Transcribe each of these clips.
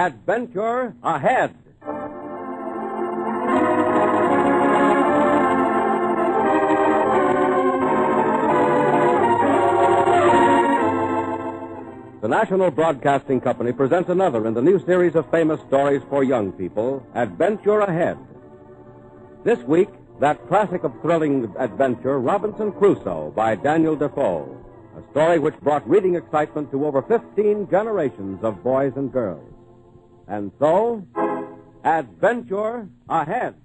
Adventure Ahead. The National Broadcasting Company presents another in the new series of famous stories for young people, Adventure Ahead. This week, that classic of thrilling adventure, Robinson Crusoe by Daniel Defoe, a story which brought reading excitement to over 15 generations of boys and girls. And so, Adventure Ahead.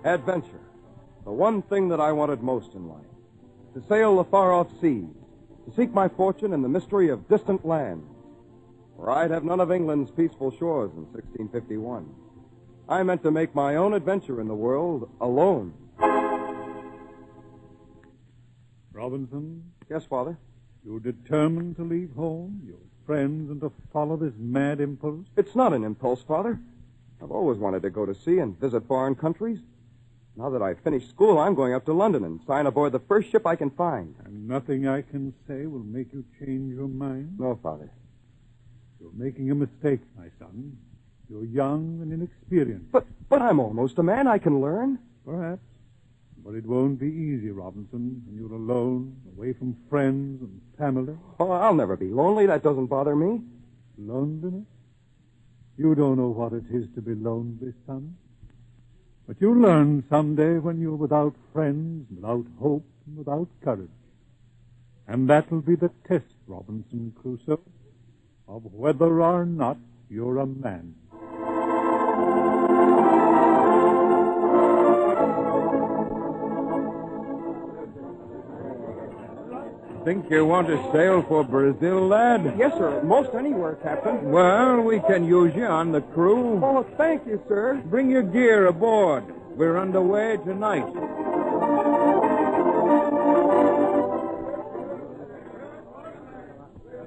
Adventure. The one thing that I wanted most in life. To sail the far-off seas. To seek my fortune in the mystery of distant lands. For I'd have none of England's peaceful shores in 1651. I meant to make my own adventure in the world alone. Robinson? Yes, Father? You're determined to leave home, your friends, and to follow this mad impulse? It's not an impulse, Father. I've always wanted to go to sea and visit foreign countries. Now that I've finished school, I'm going up to London and sign aboard the first ship I can find. And nothing I can say will make you change your mind? No, Father. You're making a mistake, my son. You're young and inexperienced. But I'm almost a man. I can learn. Perhaps. But it won't be easy, Robinson, when you're alone, away from friends and family. Oh, I'll never be lonely. That doesn't bother me. Loneliness? You don't know what it is to be lonely, son. But you'll learn someday when you're without friends, without hope, and without courage. And that'll be the test, Robinson Crusoe, of whether or not you're a man. Think you want to sail for Brazil, lad? Yes, sir. Most anywhere, Captain. Well, we can use you on the crew. Oh, thank you, sir. Bring your gear aboard. We're underway tonight.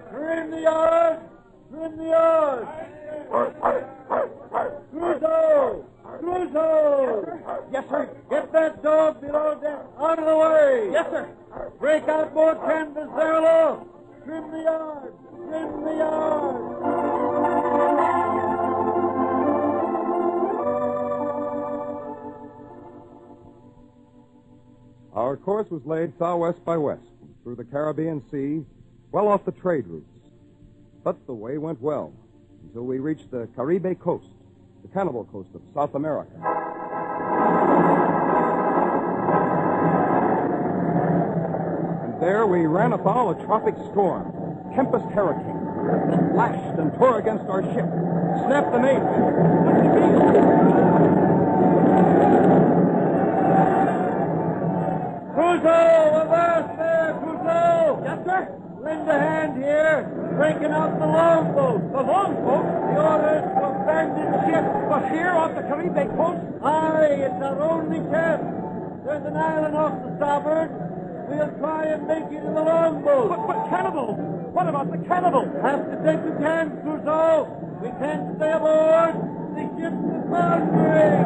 Trim the yards! Trim the yards! Crusoe! Crusoe! Yes, sir. Get that dog below deck out of the way! Yes, sir. Break out more canvas there aloft! Trim the yards! Trim the yards! Our course was laid southwest by west, through the Caribbean Sea, well off the trade routes. But the way went well, until we reached the Caribe coast, the cannibal coast of South America. And there we ran afoul a tropic storm, tempest hurricane, that lashed and tore against our ship, snapped the mainmast. Crusoe! Avast there, Crusoe! Yes, sir. Lend a hand here. Breaking out the longboat. The longboat? The order is to abandon ship. But here off the Caribe coast? Aye, it's our only chance. There's an island off the starboard. We'll try and make it in the longboat. But cannibals! What about the cannibals? Have to take the chance, Crusoe. We can't stay aboard. The ship is foundering.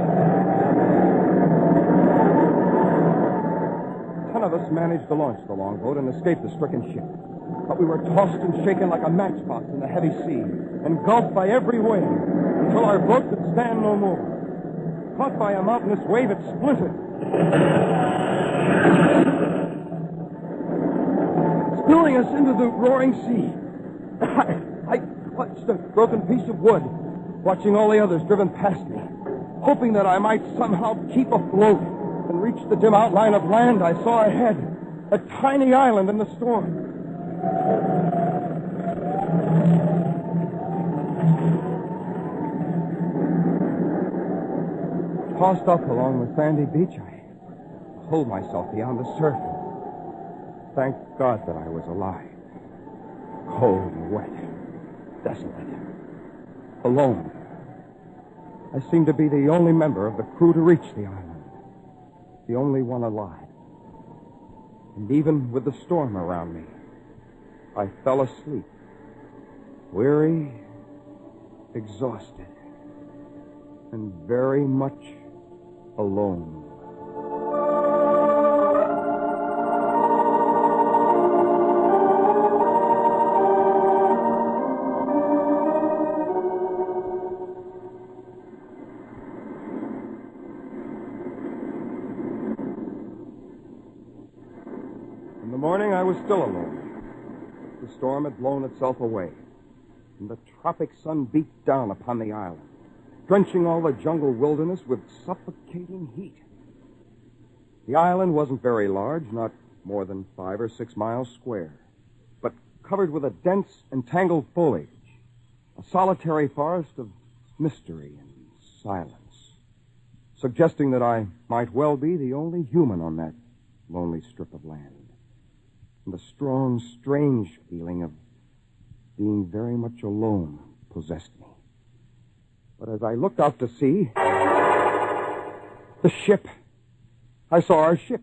10 of us managed to launch the longboat and escape the stricken ship. But we were tossed and shaken like a matchbox in the heavy sea, engulfed by every wave, until our boat could stand no more. Caught by a mountainous wave, it splintered. Spilling us into the roaring sea. I clutched a broken piece of wood, watching all the others driven past me, hoping that I might somehow keep afloat and reach the dim outline of land I saw ahead, a tiny island in the storm. Tossed up along the sandy beach, I pulled myself beyond the surf. Thank God that I was alive. Cold and wet, desolate, alone. I seemed to be the only member of the crew to reach the island. The only one alive. And even with the storm around me, I fell asleep, weary, exhausted, and very much alone. was still alone. The storm had blown itself away, and the tropic sun beat down upon the island, drenching all the jungle wilderness with suffocating heat. The island wasn't very large, not more than 5 or 6 miles square, but covered with a dense and tangled foliage, a solitary forest of mystery and silence, suggesting that I might well be the only human on that lonely strip of land. And the strong, strange feeling of being very much alone possessed me. But as I looked out to sea, the ship, I saw our ship,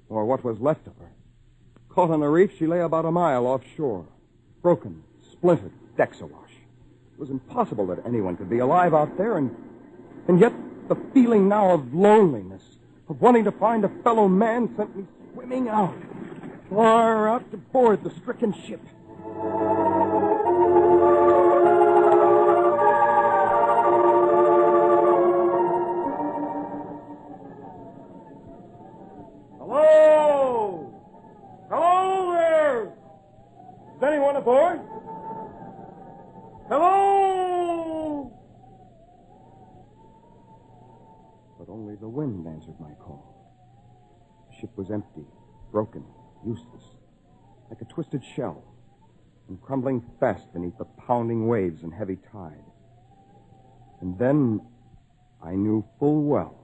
or what was left of her. Caught on a reef, she lay about a mile offshore, broken, splintered, decks awash. It was impossible that anyone could be alive out there, and yet the feeling now of loneliness, of wanting to find a fellow man, sent me swimming out, far out to board the stricken ship. Hello! Hello there! Is anyone aboard? Hello! But only the wind answered my call. The ship was empty, broken, useless, like a twisted shell, and crumbling fast beneath the pounding waves and heavy tide. And then I knew full well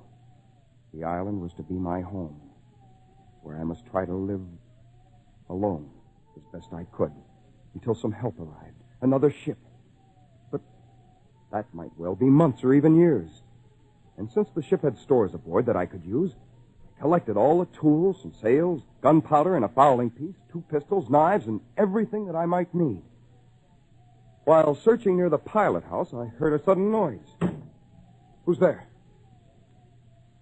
the island was to be my home, where I must try to live alone as best I could until some help arrived, another ship. But that might well be months or even years. And since the ship had stores aboard that I could use, I collected all the tools and sails, gunpowder and a fowling piece, 2 pistols, knives, and everything that I might need. While searching near the pilot house, I heard a sudden noise. Who's there?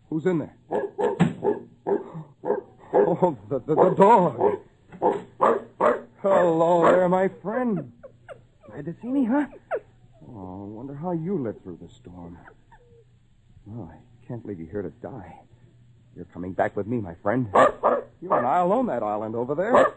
Who's in there? Oh, the dog. Hello there, my friend. Glad to see me, huh? Oh, I wonder how you lived through the storm. Well, I can't leave you here to die. You're coming back with me, my friend. You and I'll own that island over there.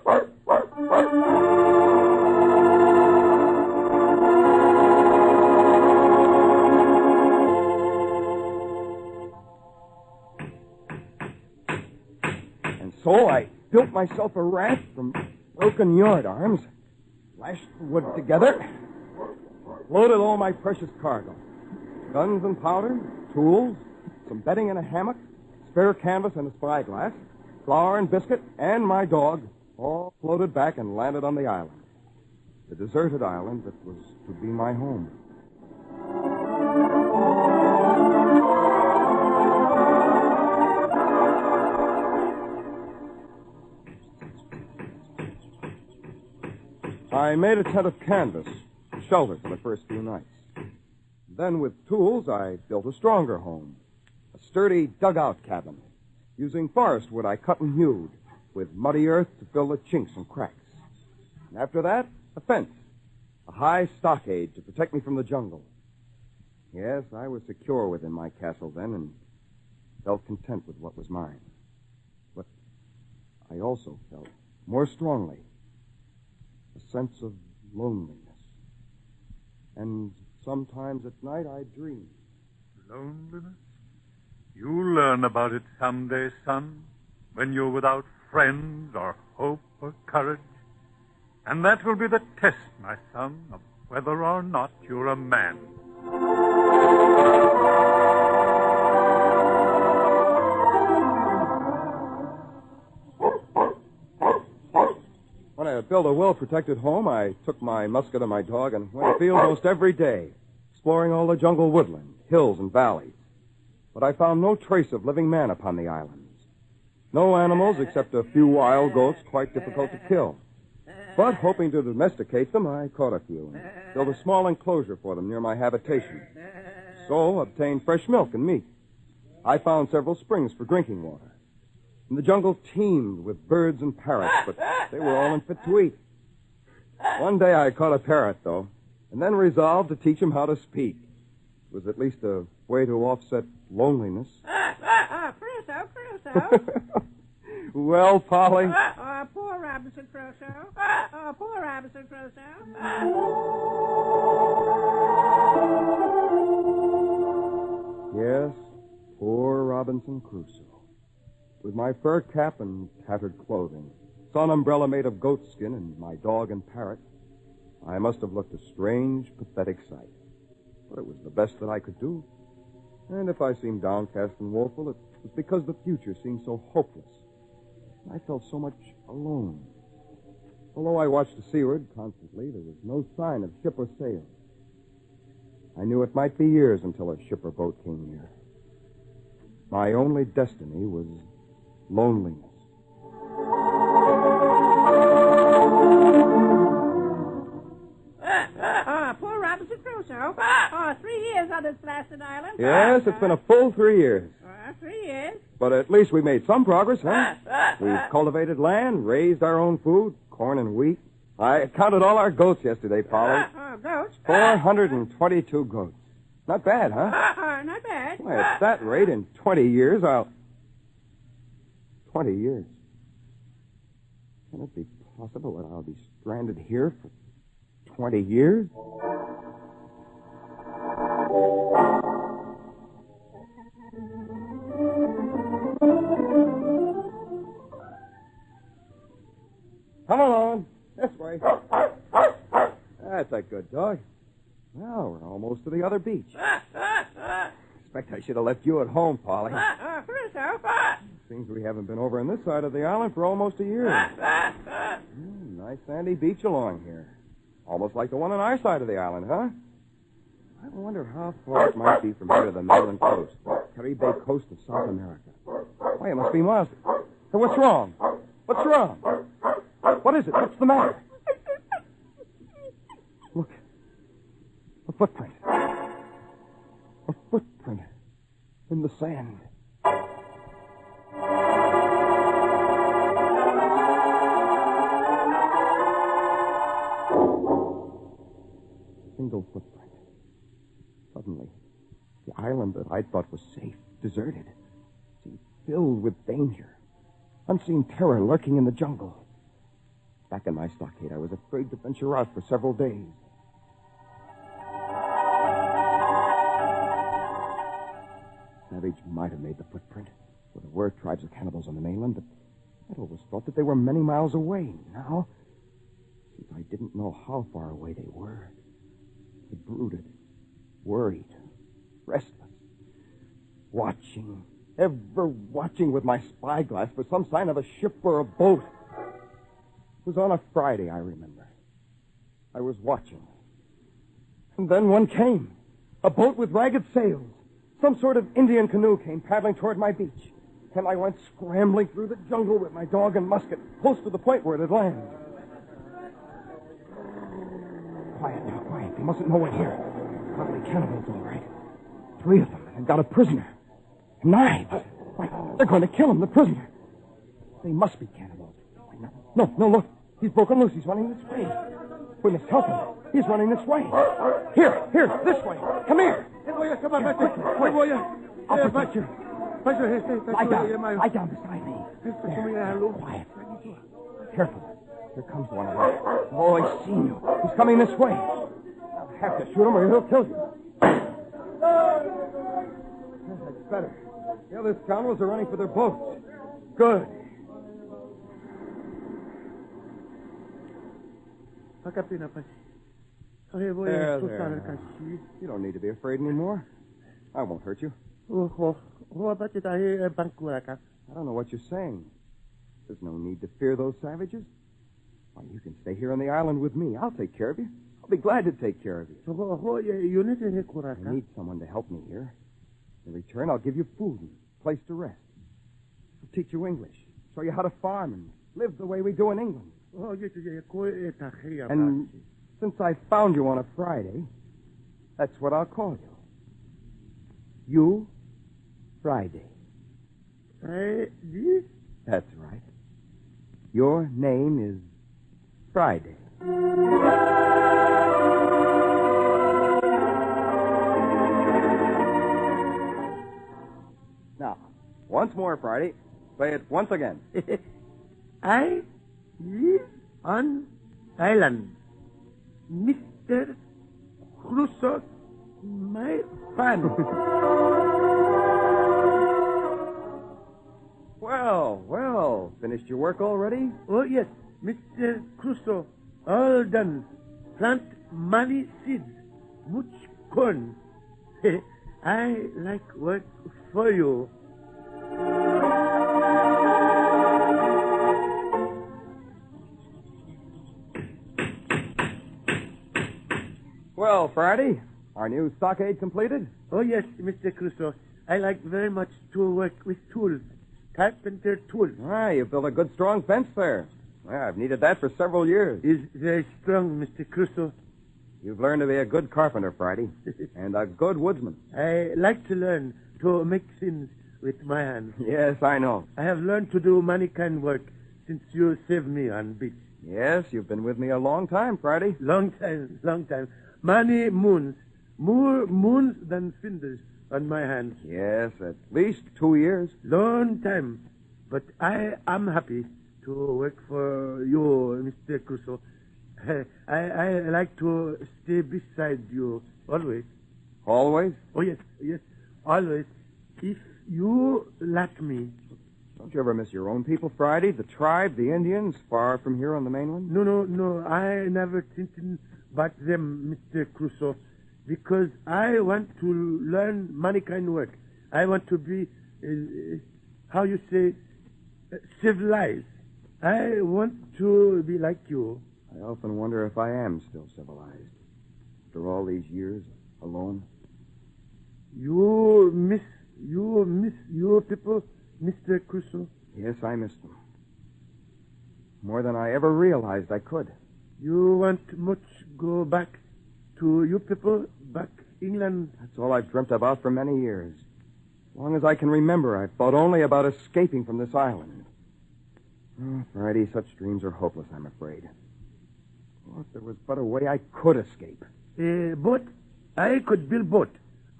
And so I built myself a raft from broken yard arms, lashed the wood together, loaded all my precious cargo. Guns and powder, tools, some bedding and a hammock, spare canvas and a spyglass, flour and biscuit, and my dog all floated back and landed on the island. The deserted island that was to be my home. I made a tent of canvas, shelter for the first few nights. Then, with tools, I built a stronger home, a sturdy dugout cabin, using forest wood I cut and hewed, with muddy earth to fill the chinks and cracks. And after that, a fence, a high stockade to protect me from the jungle. Yes, I was secure within my castle then and felt content with what was mine. But I also felt, more strongly, a sense of loneliness. And sometimes at night I dream. Loneliness? You'll learn about it someday, son, when you're without friends or hope or courage. And that will be the test, my son, of whether or not you're a man. When I had built a well-protected home, I took my musket and my dog and went afield most every day, exploring all the jungle woodland, hills, and valleys. But I found no trace of living man upon the islands. No animals except a few wild goats quite difficult to kill. But hoping to domesticate them, I caught a few and built a small enclosure for them near my habitation. So obtained fresh milk and meat. I found several springs for drinking water. And the jungle teemed with birds and parrots, but they were all unfit to eat. One day I caught a parrot, though, and then resolved to teach him how to speak. It was at least a way to offset loneliness. Crusoe. Well, Polly? Poor Robinson Crusoe. Oh, poor Robinson Crusoe. Yes, poor Robinson Crusoe. With my fur cap and tattered clothing, sun umbrella made of goatskin, and my dog and parrot, I must have looked a strange, pathetic sight. But it was the best that I could do. And if I seemed downcast and woeful, it was because the future seemed so hopeless. I felt so much alone. Although I watched to seaward constantly, there was no sign of ship or sail. I knew it might be years until a ship or boat came near. My only destiny was loneliness. Poor Robinson Crusoe. 3 years on this blasted island. Yes, it's been a full 3 years. 3 years? But at least we made some progress, huh? We've cultivated land, raised our own food, corn and wheat. I counted all our goats yesterday, Polly. Goats? 422 goats. Not bad, huh? Not bad. Why, at that rate, in 20 years, 20 years. Can it be possible that I'll be stranded here for 20 years? Come along. This way. That's a good dog. Well, we're almost to the other beach. Expect I should have left you at home, Polly. Crusoe. Seems we haven't been over on this side of the island for almost a year. Nice sandy beach along here. Almost like the one on our side of the island, huh? I wonder how far it might be from here to the mainland coast, the Caribe coast of South America. Why, it must be miles. Hey, what's wrong? What's wrong? What is it? What's the matter? Look. A footprint. A footprint in the sand. Single footprint. Suddenly, the island that I thought was safe, deserted, seemed filled with danger. Unseen terror lurking in the jungle. Back in my stockade, I was afraid to venture out for several days. Savage might have made the footprint. Well, there were tribes of cannibals on the mainland, but I'd always thought that they were many miles away. Now, since I didn't know how far away they were, I brooded, worried, restless, watching, ever watching with my spyglass for some sign of a ship or a boat. It was on a Friday, I remember. I was watching. And then one came. A boat with ragged sails. Some sort of Indian canoe came paddling toward my beach. And I went scrambling through the jungle with my dog and musket, close to the point where it had landed. Quiet now, quiet. They mustn't know we're here. Probably cannibals, all right. 3 of them, and they've got a prisoner. Knives. Why, they're going to kill him, the prisoner. They must be cannibals. No, look. He's broken loose. He's running this way. We must help him. He's running this way. Here, this way. Come here. Come on, quick. I'll protect you. Lie down beside me. Quiet. Careful. Here comes one of them. Oh, he's seen you. He's coming this way. I'll have to shoot him or he'll kill you. That's better. The other scoundrels are running for their boats. Good. There. You don't need to be afraid anymore. I won't hurt you. I don't know what you're saying. There's no need to fear those savages. Why, you can stay here on the island with me. I'll take care of you. I'll be glad to take care of you. I need someone to help me here. In return, I'll give you food and a place to rest. I'll teach you English, show you how to farm and live the way we do in England. And since I found you on a Friday, that's what I'll call you. You, Friday. That's right. Your name is Friday. Now, once more, Friday. Say it once again. live on island. Mr. Crusoe, my fan. Well, finished your work already? Oh, yes, Mr. Crusoe, all done. Plant many seeds, much corn. I like work for you. Well, Friday, our new stockade completed? Oh, yes, Mr. Crusoe. I like very much to work with tools. Carpenter tools. You built a good, strong fence there. I've needed that for several years. Is very strong, Mr. Crusoe. You've learned to be a good carpenter, Friday, and a good woodsman. I like to learn to make things with my hands. Yes, I know. I have learned to do many kind of work since you saved me on beach. Yes, you've been with me a long time, Friday. Long time. Many moons. More moons than fingers on my hands. Yes, at least 2 years. Long time. But I am happy to work for you, Mr. Crusoe. I like to stay beside you always. Always? Oh, yes, always. If you like me. Don't you ever miss your own people, Friday? The tribe, the Indians, far from here on the mainland? No. I never thinking about them, Mr. Crusoe, because I want to learn many kind of work. I want to be, how you say, civilized. I want to be like you. I often wonder if I am still civilized. After all these years alone. You miss your people, Mr. Crusoe? Yes, I miss them. More than I ever realized I could. You want much go back to your people, back England? That's all I've dreamt about for many years. As long as I can remember, I've thought only about escaping from this island. Oh, Friday, such dreams are hopeless, I'm afraid. Oh, if there was but a way I could escape. Boat? I could build boat,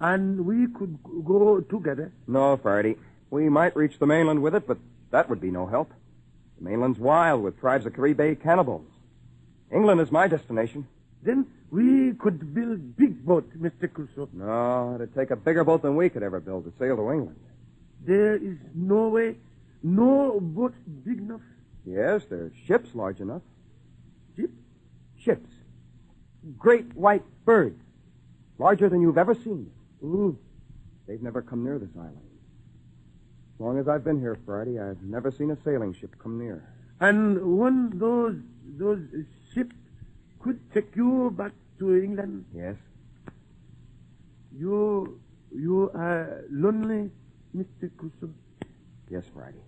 and we could go together. No, Friday. We might reach the mainland with it, but that would be no help. The mainland's wild with tribes of Caribe cannibals. England is my destination. Then we could build big boat, Mr. Crusoe. No, it'd take a bigger boat than we could ever build to sail to England. There is no way, no boat big enough. Yes, there's ships large enough. Ship? Ships. Great white birds. Larger than you've ever seen. Ooh. They've never come near this island. As long as I've been here, Friday, I've never seen a sailing ship come near. And one those ships could take you back to England? Yes. You are lonely, Mr. Crusoe? Yes, Friday.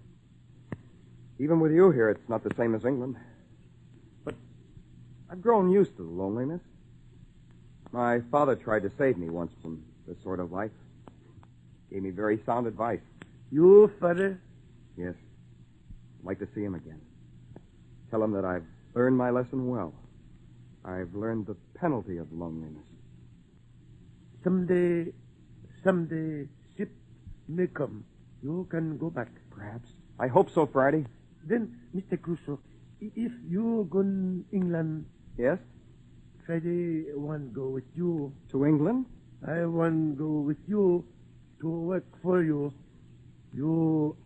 Even with you here, it's not the same as England. But I've grown used to the loneliness. My father tried to save me once from this sort of life. Gave me very sound advice. Your father? Yes. I'd like to see him again. Tell him that I've learned my lesson well. I've learned the penalty of loneliness. Someday, ship may come. You can go back. Perhaps. I hope so, Friday. Then, Mr. Crusoe, if you go to England... Yes? Friday want go with you. To England? I want go with you to work for you. You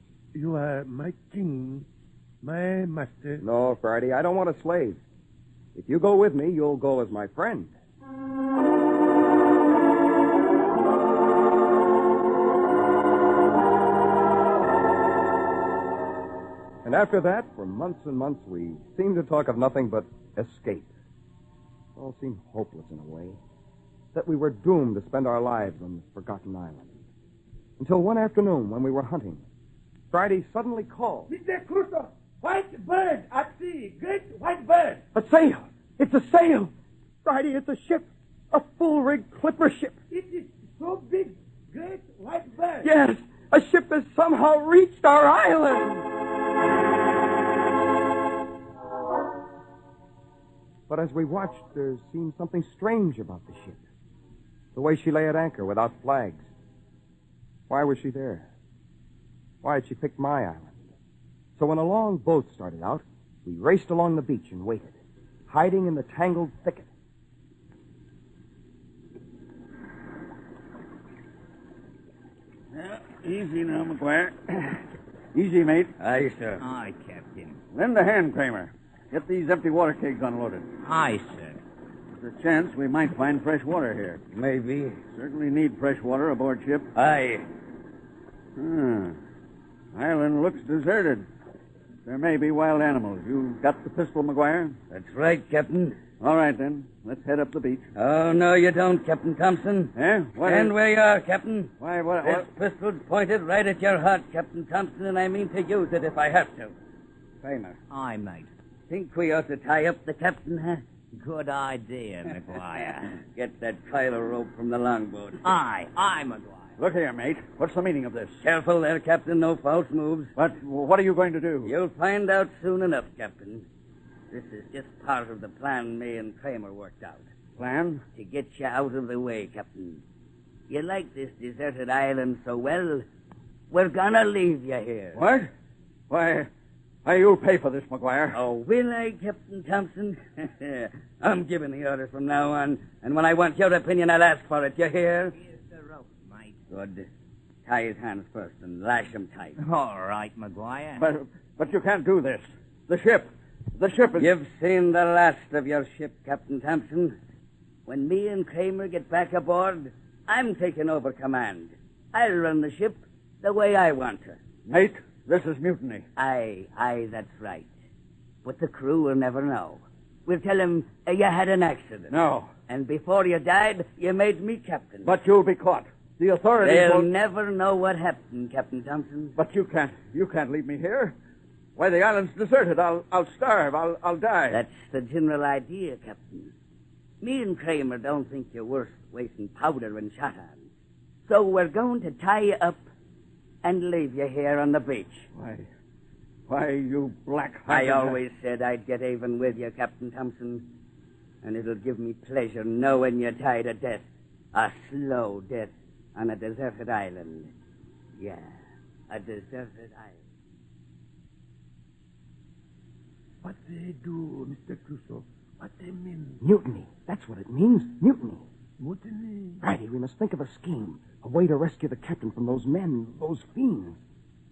are my king, my master. No, Friday, I don't want a slave. If you go with me, you'll go as my friend. And after that, for months and months, we seemed to talk of nothing but escape. It all seemed hopeless in a way. That we were doomed to spend our lives on this forgotten island. Until one afternoon, when we were hunting, Friday suddenly called. Mr. Crusoe, white bird at sea, great white bird. A sail! It's a sail! Friday, it's a ship. A full-rigged clipper ship. It is so big, great white bird. Yes, a ship has somehow reached our island. But as we watched, there seemed something strange about the ship. The way she lay at anchor without flags. Why was she there? Why had she picked my island? So when a long boat started out, We raced along the beach and waited, hiding in the tangled thicket. Easy now, McGuire. Easy, mate. Aye, sir. Aye, Captain. Lend a hand, Kramer. Get these empty water kegs unloaded. Aye, sir. There's a chance we might find fresh water here. Maybe. Certainly need fresh water aboard ship. Aye. Island looks deserted. There may be wild animals. You got the pistol, McGuire? That's right, Captain. All right, then. Let's head up the beach. Oh, no, you don't, Captain Thompson. Eh? What? Stand where you are, Captain. Why, what? This pistol's pointed right at your heart, Captain Thompson, and I mean to use it if I have to. Kramer, Aye, mate. think we ought to tie up the captain, huh? Good idea, McGuire. Get that coil of rope from the longboat. Aye, McGuire. Look here, mate. What's the meaning of this? Careful there, Captain. No false moves. But what are you going to do? You'll find out soon enough, Captain. This is just part of the plan me and Kramer worked out. Plan? To get you out of the way, Captain. You like this deserted island so well, we're gonna leave you here. What? Why, you'll pay for this, McGuire. Oh, will I, Captain Thompson? I'm giving the orders from now on, and when I want your opinion, I'll ask for it. You hear? Here's the rope, mate. Good. Tie his hands first and lash him tight. All right, McGuire. But you can't do this. The ship is... You've seen the last of your ship, Captain Thompson. When me and Kramer get back aboard, I'm taking over command. I'll run the ship the way I want to. Mate, this is mutiny. Aye, that's right. But the crew will never know. We'll tell them you had an accident. No. And before you died, you made me captain. But you'll be caught. The authorities They'll will... never know what happened, Captain Thompson. But you can't leave me here. Why, the island's deserted. I'll starve. I'll die. That's the general idea, Captain. Me and Kramer don't think you're worth wasting powder and shot on. So we're going to tie you up and leave you here on the beach. Why, you black... I always said I'd get even with you, Captain Thompson. And it'll give me pleasure knowing you died a death. A slow death on a deserted island. Yeah, a deserted island. What they do, Mr. Crusoe? What they mean? Mutiny. That's what it means. Mutiny. Mutiny? Friday, we must think of a scheme. A way to rescue the captain from those men, those fiends.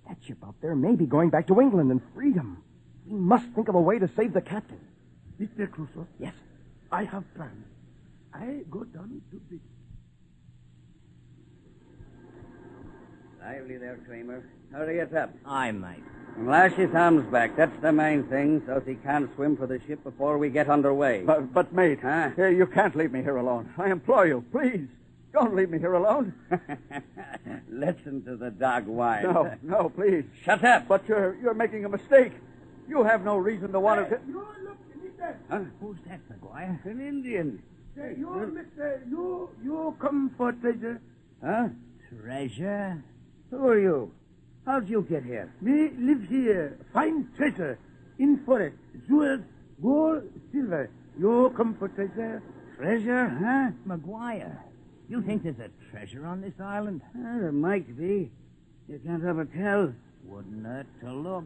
That ship out there may be going back to England and freedom. We must think of a way to save the captain. Mr. Crusoe? Yes. I have plans. I go down to beach. Lively there, Kramer. Hurry it up. Aye, mate. And lash his arms back. That's the main thing, so he can't swim for the ship before we get underway. But mate, Huh? You can't leave me here alone. I implore you, please. Don't leave me here alone. Listen to the dog whine. No, please. Shut up. But you're making a mistake. You have no reason to want to... You look, Mister. Huh? Who's that, McGuire? An Indian. Say, Mister, you come for treasure. Huh? Treasure? Who are you? How'd you get here? Me live here. Find treasure. In forest. Jewels, gold, silver. You come for treasure? Treasure, huh? McGuire, you think there's a treasure on this island? There might be. You can't ever tell. Wouldn't hurt to look.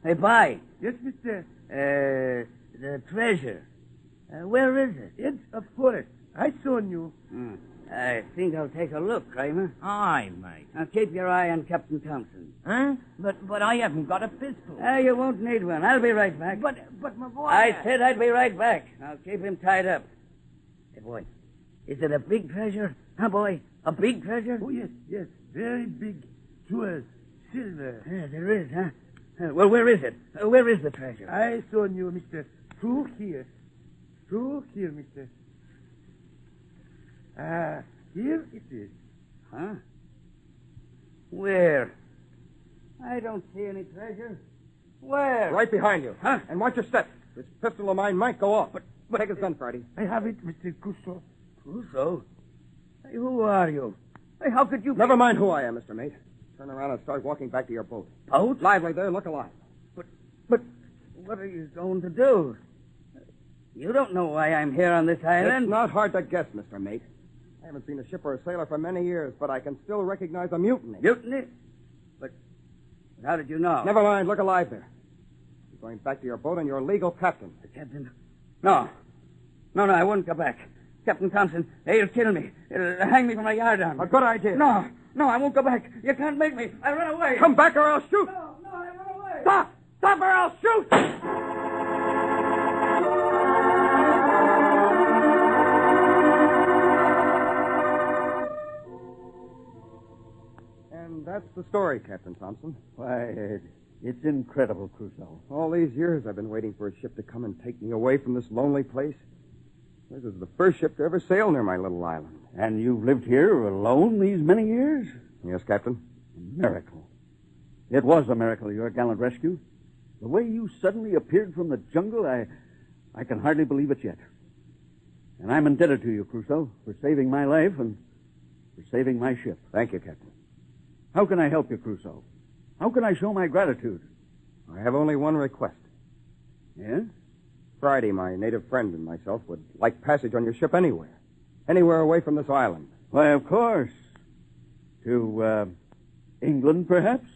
Hey, bye. Yes, Mister. The treasure. Where is it? It's a forest. I saw you. I think I'll take a look, Kramer. Aye, mate. Now keep your eye on Captain Thompson. Huh? But I haven't got a pistol. You won't need one. I'll be right back. But McGuire... I said I'd be right back. I'll keep him tied up. Hey, boy, is it a big treasure? Huh, boy? A big treasure? Oh, yes. Very big jewels, silver. Yeah, there is, huh? Well, where is it? Where is the treasure? I saw you, Mister. Through here, Mister. Here it is. Huh? Where? I don't see any treasure. Where? Right behind you. Huh? And watch your step. This pistol of mine might go off. But take his gun, Friday. I have it, Mr. Crusoe. Crusoe? Hey, who are you? Hey, how could you... Never mind who I am, Mr. Mate. Turn around and start walking back to your boat. Boat? Lively there, look alive. But what are you going to do? You don't know why I'm here on this island. It's not hard to guess, Mr. Mate. I haven't seen a ship or a sailor for many years, but I can still recognize a mutiny. Mutiny? But how did you know? Never mind, look alive there. going back to your boat and your legal captain. The captain? No. No, I won't go back. Captain Thompson, he'll kill me. He'll hang me from my yardarm. A good idea. No, I won't go back. You can't make me. I'll run away. Come back or I'll shoot. No, I run away. Stop! Stop or I'll shoot! And that's the story, Captain Thompson. Why, it's incredible, Crusoe. All these years I've been waiting for a ship to come and take me away from this lonely place. This is the first ship to ever sail near my little island. And you've lived here alone these many years? Yes, Captain. A miracle. It was a miracle, your gallant rescue. The way you suddenly appeared from the jungle, I can hardly believe it yet. And I'm indebted to you, Crusoe, for saving my life and for saving my ship. Thank you, Captain. How can I help you, Crusoe? How can I show my gratitude? I have only one request. Yes? Friday, my native friend and myself would like passage on your ship anywhere. Anywhere away from this island. Why, of course. To, England, perhaps?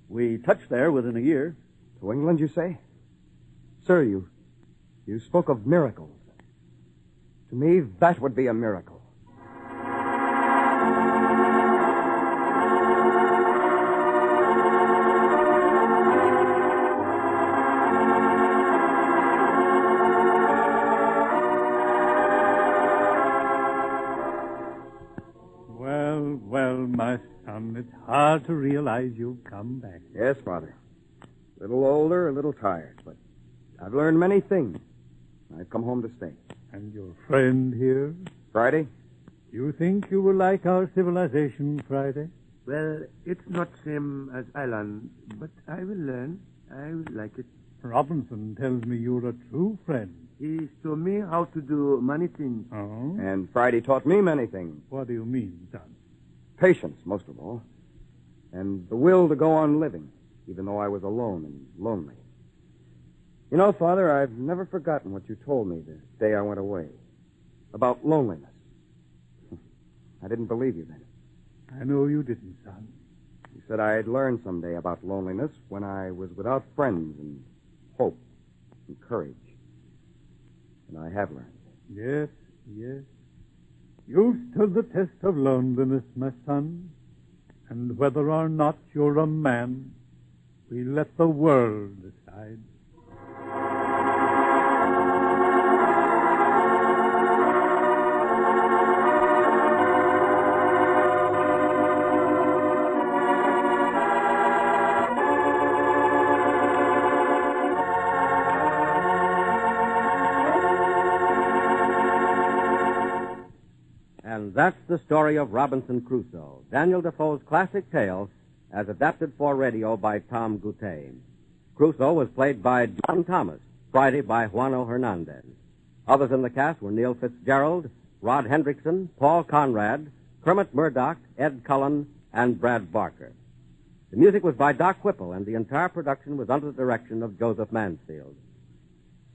We touch there within a year. To England, you say? Sir, you spoke of miracles. To me, that would be a miracle. Well, my son, it's hard to realize you've come back. Yes, Father. A little older, a little tired, but I've learned many things. I've come home to stay. And your friend here? Friday? You think you will like our civilization, Friday? Well, it's not same as island, but I will learn. I will like it. Robinson tells me you're a true friend. He showed me how to do many things. Oh? And Friday taught me many things. What do you mean, son? Patience, most of all. And the will to go on living, even though I was alone and lonely. You know, Father, I've never forgotten what you told me the day I went away. About loneliness. I didn't believe you then. I know you didn't, son. You said I'd learn someday about loneliness when I was without friends and hope and courage. And I have learned. Yes. You stood the test of loneliness, my son. And whether or not you're a man, we let the world decide. And that's the story of Robinson Crusoe, Daniel Defoe's classic tale as adapted for radio by Tom Goutet. Crusoe was played by John Thomas, Friday by Juano Hernandez. Others in the cast were Neil Fitzgerald, Rod Hendrickson, Paul Conrad, Kermit Murdoch, Ed Cullen, and Brad Barker. The music was by Doc Whipple, and the entire production was under the direction of Joseph Mansfield.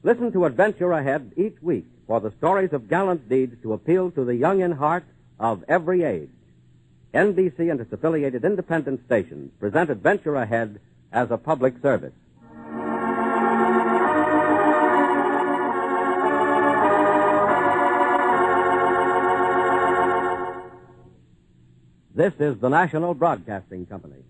Listen to Adventure Ahead each week for the stories of gallant deeds to appeal to the young in heart of every age. NBC and its affiliated independent stations present Adventure Ahead as a public service. This is the National Broadcasting Company.